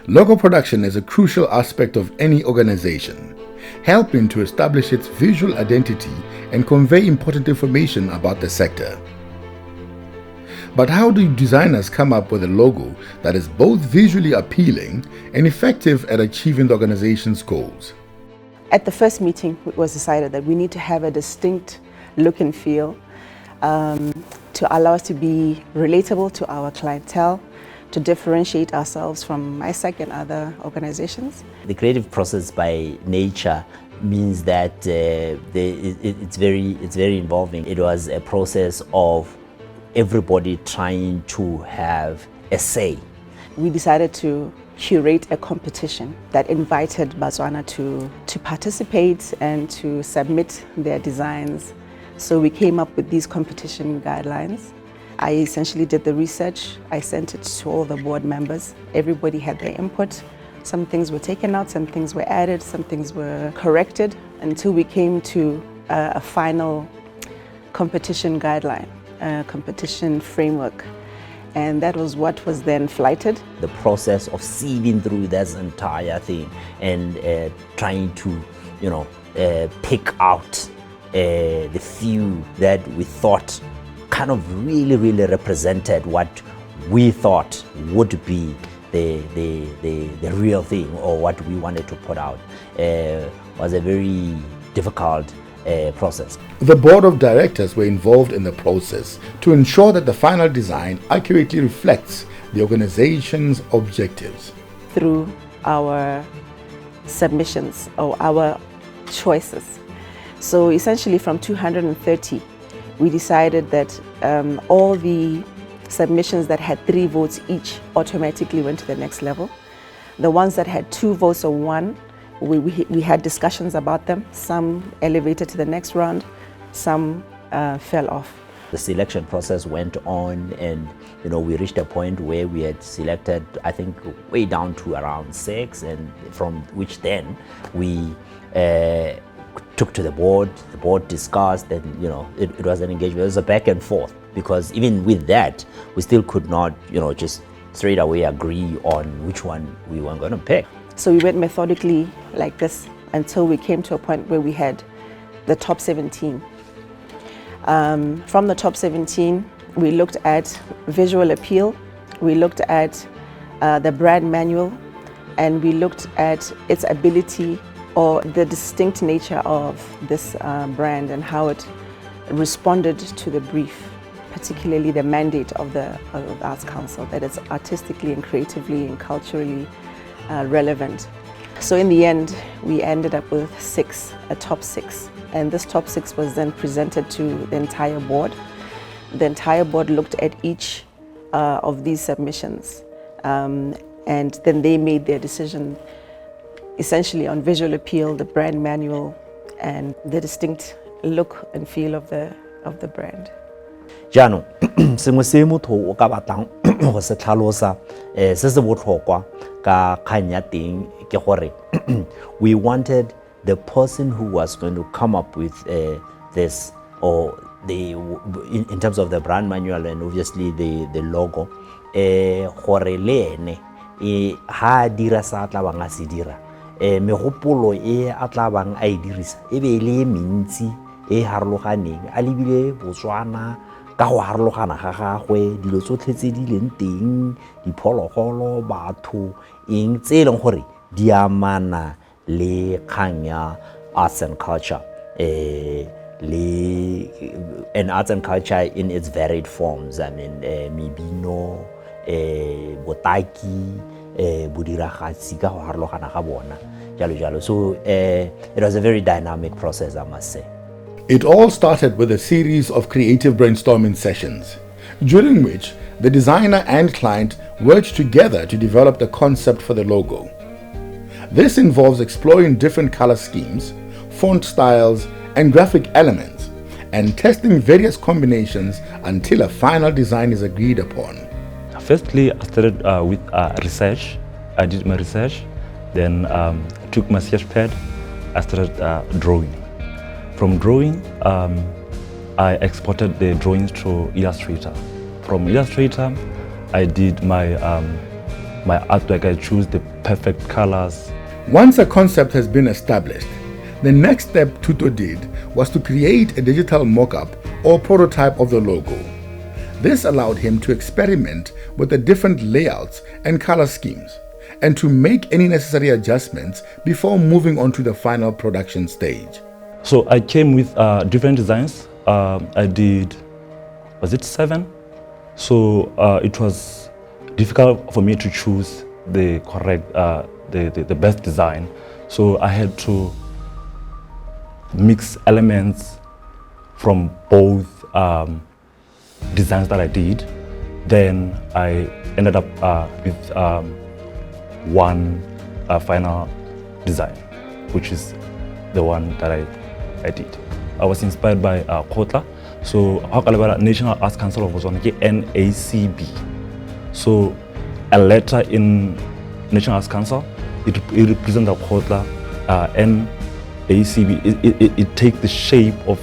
Logo production is a crucial aspect of any organization, helping to establish its visual identity and convey important information about the sector. But how do designers come up with a logo that is both visually appealing and effective at achieving the organization's goals? At the first meeting, it was decided that we need to have a distinct look and feel to allow us to be relatable to our clientele, to differentiate ourselves from MySec and other organizations. The creative process by nature means that it's very involving. It was a process of everybody trying to have a say. We decided to curate a competition that invited Botswana to participate and to submit their designs. So we came up with these competition guidelines. I essentially did the research. I sent it to all the board members. Everybody had their input. Some things were taken out, some things were added, some things were corrected until we came to a final competition guideline, a competition framework. And that was what was then flighted. The process of sieving through this entire thing and trying to, pick out the few that we thought kind of really represented what we thought would be the real thing, or what we wanted to put out, was a very difficult process. The board of directors were involved in the process to ensure that the final design accurately reflects the organization's objectives. Through our submissions or our choices. So essentially from 230, we decided that all the submissions that had 3 votes each automatically went to the next level. The ones that had 2 votes or 1, we had discussions about them. Some elevated to the next round, some fell off. The selection process went on, and we reached a point where we had selected, I think, way down to around 6, and from which then we took to the board discussed, and it was an engagement. It was a back and forth, because even with that, we still could not just straight away agree on which one we were going to pick. So we went methodically like this until we came to a point where we had the top 17. From the top 17, we looked at visual appeal, we looked at the brand manual, and we looked at its ability or the distinct nature of this brand and how it responded to the brief, particularly the mandate of the Arts Council, that it's artistically and creatively and culturally relevant. So in the end, we ended up with 6, a top 6. And this top 6 was then presented to the entire board. The entire board looked at each of these submissions, and then they made their decision essentially on visual appeal, the brand manual, and the distinct look and feel of the brand. Jaanong sengwe se motho o ka batlang go se tlhalosa se se botlhokwa ka kgang ya teng ke gore we wanted the person who was going to come up with this, or in terms of the brand manual and obviously the logo, gore le ene ha dira sa tla bang a se dira, megopolo e a tla bang a e dirisa e be le mentsi e harologaneng, a lebile Botswana ka go harologana ga gagwe, dilo tsotlhe tse di leng teng, diphologolo, batho, eng tse e leng gore di amana le kgang ya arts and culture, and arts and culture in its varied forms. I mean, mebino, botaki, bodiragatsi ka go harologana ga bona, jalo jalo. So it was a very dynamic process, I must say. It all started with a series of creative brainstorming sessions, during which the designer and client worked together to develop the concept for the logo. This involves exploring different color schemes, font styles, and graphic elements, and testing various combinations until a final design is agreed upon. Firstly, I started with research. I did my research, then took my sketch pad, I started drawing. From drawing, I exported the drawings to Illustrator. From Illustrator, I did my my artwork. I choose the perfect colors. Once a concept has been established, the next step Tuto did was to create a digital mock-up or prototype of the logo. This allowed him to experiment with the different layouts and color schemes and to make any necessary adjustments before moving on to the final production stage. So I came with different designs. I did, was it 7? So it was difficult for me to choose the correct, the best design. So I had to mix elements from both designs that I did. Then I ended up with one final design, which is the one that I did. I was inspired by Kotla. So National Arts Council of Botswana, NACB. So a letter in National Arts Council, it represents the Kotla, NACB. It takes the shape of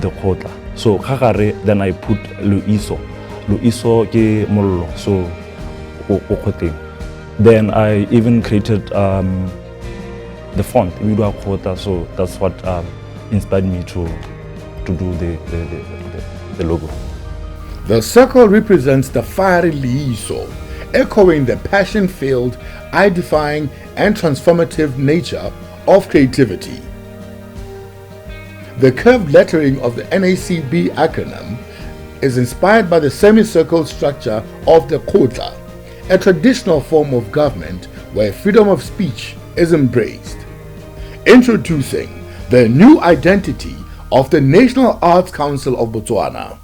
the Kotla. So then I put Luiso. Luiso ke mollo. So then I even created the font, so that's what inspired me to do the logo. The circle represents the fiery liiso, echoing the passion-filled, eye-defying, and transformative nature of creativity. The curved lettering of the NACB acronym is inspired by the semicircle structure of the Kotla, a traditional form of government where freedom of speech is embraced. Introducing the new identity of the National Arts Council of Botswana.